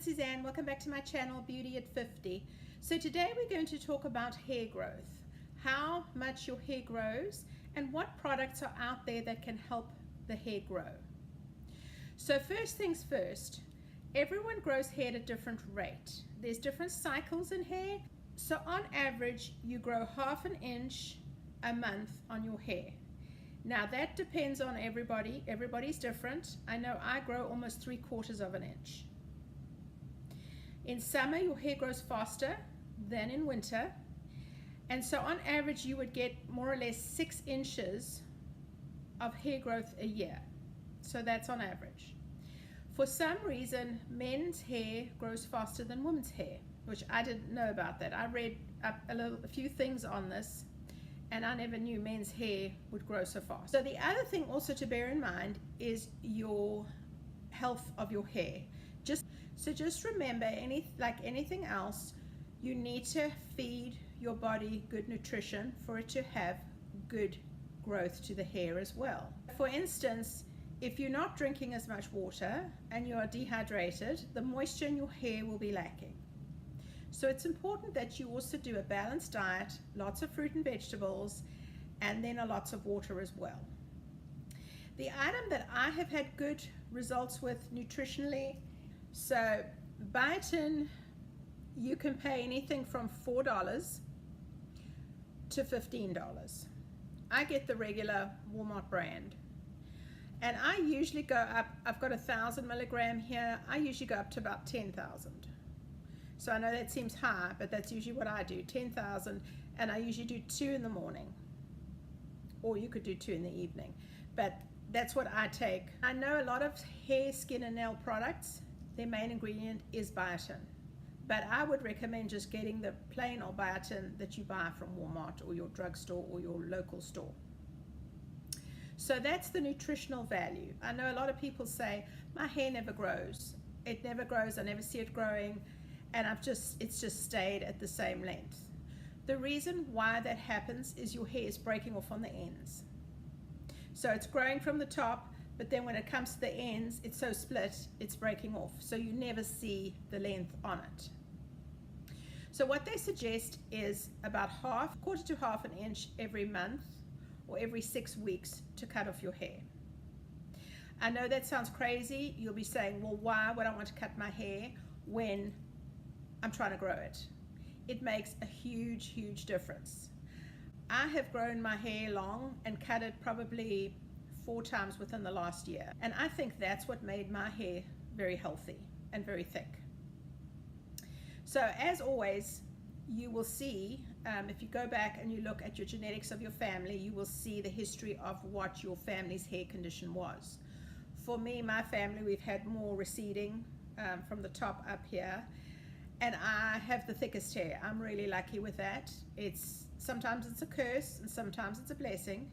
it's Suzanne. Welcome back to my channel, Beauty at 50. So today we're going to talk about hair growth, how much your hair grows, and what products are out there that can help the hair grow. So first things first, everyone grows hair at a different rate. There's different cycles in hair. So on average, you grow ½ an inch a month on your hair. Now that depends on everybody. Everybody's different. I know I grow almost 3/4 of an inch. In summer, your hair grows faster than in winter. And so on average, you would get more or less 6 inches of hair growth a year. So that's on average. For some reason, men's hair grows faster than women's hair, which I didn't know about that. I read up a few things on this, and I never knew men's hair would grow so fast. So the other thing also to bear in mind is your health of your hair. Just remember, like anything else, you need to feed your body good nutrition for it to have good growth to the hair as well. For instance, if you're not drinking as much water and you are dehydrated, the moisture in your hair will be lacking. So it's important that you also do a balanced diet, lots of fruit and vegetables, and then lots of water as well. The item that I have had good results with nutritionally, so Biotin, you can pay anything from $4 to $15. I get the regular Walmart brand. And I usually go up, I've got 1,000 milligram here, I usually go up to about 10,000. So I know that seems high, but that's usually what I do, 10,000, and I usually do 2 in the morning. Or you could do 2 in the evening. But that's what I take. I know a lot of hair, skin, and nail products, their main ingredient is biotin. But I would recommend just getting the plain old biotin that you buy from Walmart or your drugstore or your local store. So that's the nutritional value. I know a lot of people say, my hair never grows. It never grows, I never see it growing, and it's just stayed at the same length. The reason why that happens is your hair is breaking off on the ends. So it's growing from the top, but then when it comes to the ends, it's so split, it's breaking off. So you never see the length on it. So what they suggest is about quarter to ½ an inch every month or every 6 weeks to cut off your hair. I know that sounds crazy. You'll be saying, well, why would I want to cut my hair when I'm trying to grow it? It makes a huge, huge difference. I have grown my hair long and cut it probably 4 times within the last year. And I think that's what made my hair very healthy and very thick. So as always, you will see, if you go back and you look at your genetics of your family, you will see the history of what your family's hair condition was. For me, my family, we've had more receding from the top up here, and I have the thickest hair. I'm really lucky with that. Sometimes it's a curse and sometimes it's a blessing,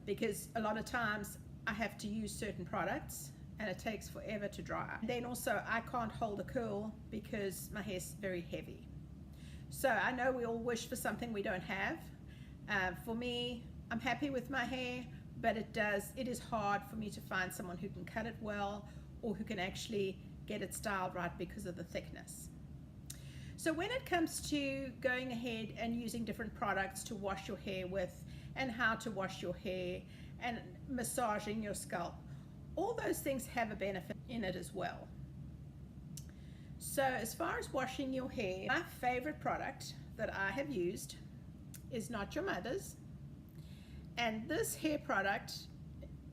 because a lot of times I have to use certain products and it takes forever to dry. Then also I can't hold a curl because my hair's very heavy. So I know we all wish for something we don't have. For me, I'm happy with my hair, but it is hard for me to find someone who can cut it well or who can actually get it styled right because of the thickness. So when it comes to going ahead and using different products to wash your hair with, and how to wash your hair and massaging your scalp, all those things have a benefit in it as well. So as far as washing your hair, my favorite product that I have used is Not Your Mother's. And this hair product,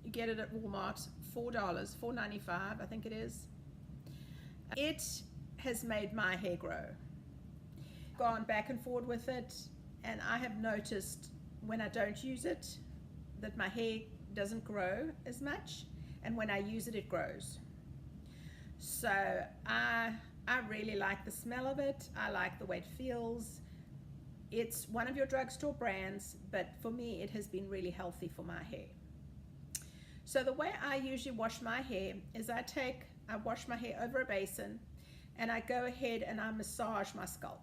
you get it at Walmart, $4, $4.95 I think it is. It has made my hair grow. Gone back and forward with it, and I have noticed when I don't use it that my hair doesn't grow as much, and when I use it, it grows. So I really like the smell of it. I like the way it feels. It's one of your drugstore brands, but for me, it has been really healthy for my hair. So the way I usually wash my hair is I wash my hair over a basin, and I go ahead and I massage my scalp.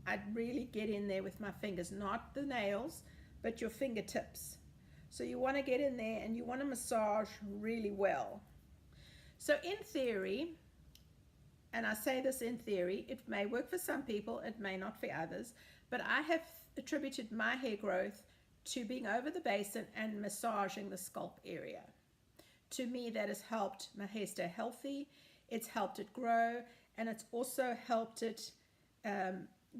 I really get in there with my fingers, not the nails, but your fingertips. So you want to get in there and you want to massage really well. So in theory, and I say this in theory, it may work for some people, it may not for others, but I have attributed my hair growth to being over the basin and massaging the scalp area. To me, that has helped my hair stay healthy, it's helped it grow, and it's also helped it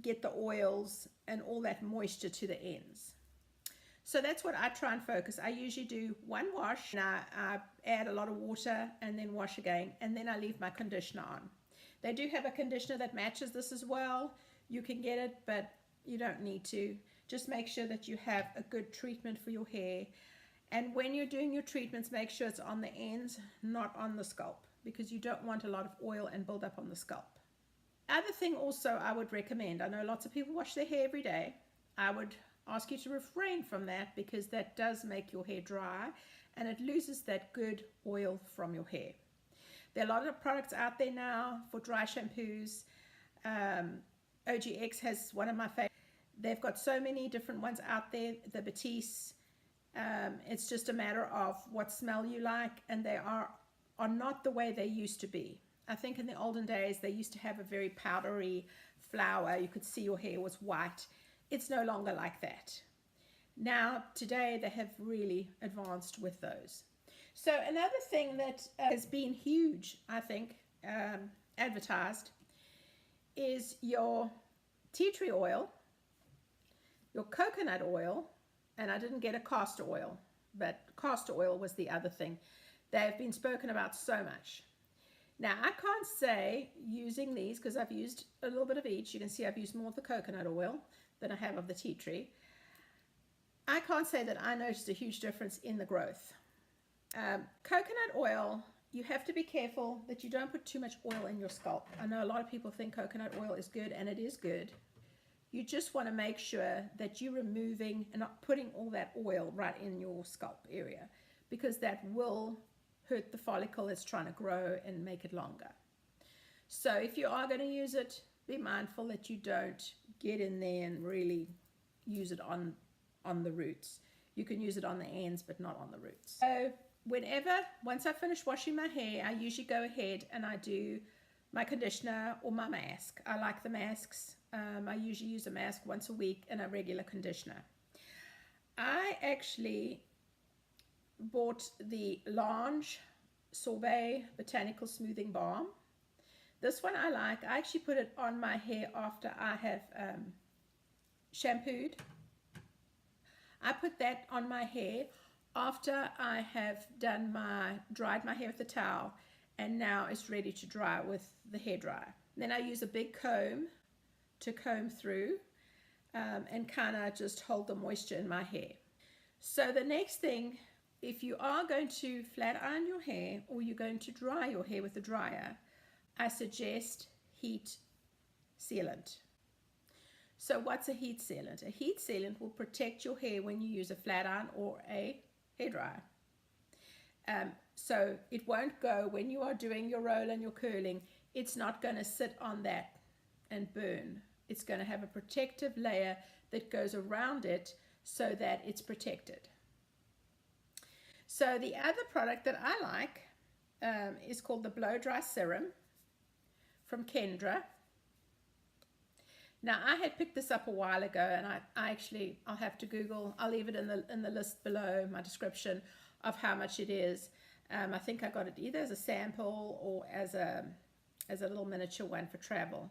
get the oils and all that moisture to the ends. So that's what I try and focus. I usually do one wash, and I add a lot of water and then wash again, and then I leave my conditioner on. They do have a conditioner that matches this as well. You can get it, but you don't need to. Just make sure that you have a good treatment for your hair. And when you're doing your treatments, make sure it's on the ends, not on the scalp, because you don't want a lot of oil and build up on the scalp. Other thing also I would recommend, I know lots of people wash their hair every day. I would ask you to refrain from that, because that does make your hair dry and it loses that good oil from your hair. There are a lot of products out there now for dry shampoos. OGX has one of my favorites. They've got so many different ones out there. The Batiste, it's just a matter of what smell you like, and they are not the way they used to be. I think in the olden days they used to have a very powdery flour. You could see your hair was white. It's no longer like that. Now, today, they have really advanced with those. So another thing that has been huge, I think, advertised, is your tea tree oil, your coconut oil, and I didn't get a castor oil, but castor oil was the other thing. They have been spoken about so much. Now, I can't say using these, because I've used a little bit of each. You can see I've used more of the coconut oil than I have of the tea tree. I can't say that I noticed a huge difference in the growth. Coconut oil, you have to be careful that you don't put too much oil in your scalp. I know a lot of people think coconut oil is good, and it is good. You just want to make sure that you're removing and not putting all that oil right in your scalp area, because that will hurt the follicle that's trying to grow and make it longer. So if you are going to use it, be mindful that you don't get in there and really use it on the roots. You can use it on the ends, but not on the roots. So once I finish washing my hair, I usually go ahead and I do my conditioner or my mask. I like the masks. I usually use a mask once a week and a regular conditioner. I actually bought the Lange Sorbet Botanical Smoothing Balm. This one I like. I actually put it on my hair after I have shampooed. I put that on my hair after I have dried my hair with a towel, and now it's ready to dry with the hairdryer. Then I use a big comb to comb through and kind of just hold the moisture in my hair. So the next thing, if you are going to flat iron your hair or you're going to dry your hair with a dryer, I suggest heat sealant. So what's a heat sealant? A heat sealant will protect your hair when you use a flat iron or a hairdryer. So it won't go when you are doing your roll and your curling. It's not going to sit on that and burn. It's going to have a protective layer that goes around it so that it's protected. So the other product that I like is called the Blow Dry Serum from Kenra. Now, I had picked this up a while ago, and I'll have to Google. I'll leave it in the list below my description of how much it is. I think I got it either as a sample or as a little miniature one for travel.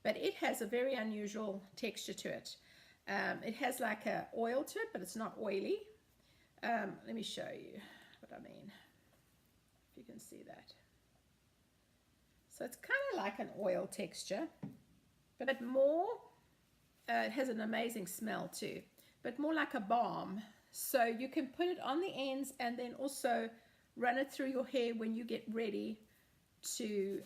But it has a very unusual texture to it. It has like a oil to it, but it's not oily. Let me show you what I mean, if you can see that. So it's kind of like an oil texture, but more, it has an amazing smell too, but more like a balm. So you can put it on the ends and then also run it through your hair when you get ready to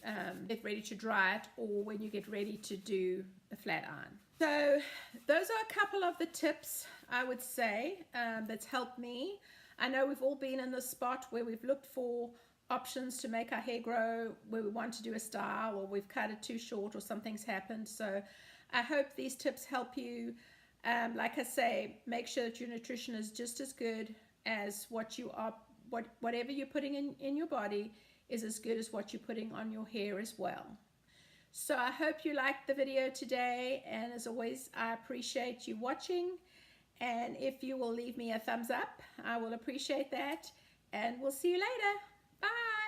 dry it, or when you get ready to do a flat iron. So those are a couple of the tips I would say that's helped me. I know we've all been in this spot where we've looked for options to make our hair grow, where we want to do a style, or we've cut it too short, or something's happened. So I hope these tips help you. Like I say, make sure that your nutrition is just as good as whatever you're putting in your body is as good as what you're putting on your hair as well. So I hope you liked the video today, and as always, I appreciate you watching. And if you will leave me a thumbs up, I will appreciate that. And we'll see you later. Bye.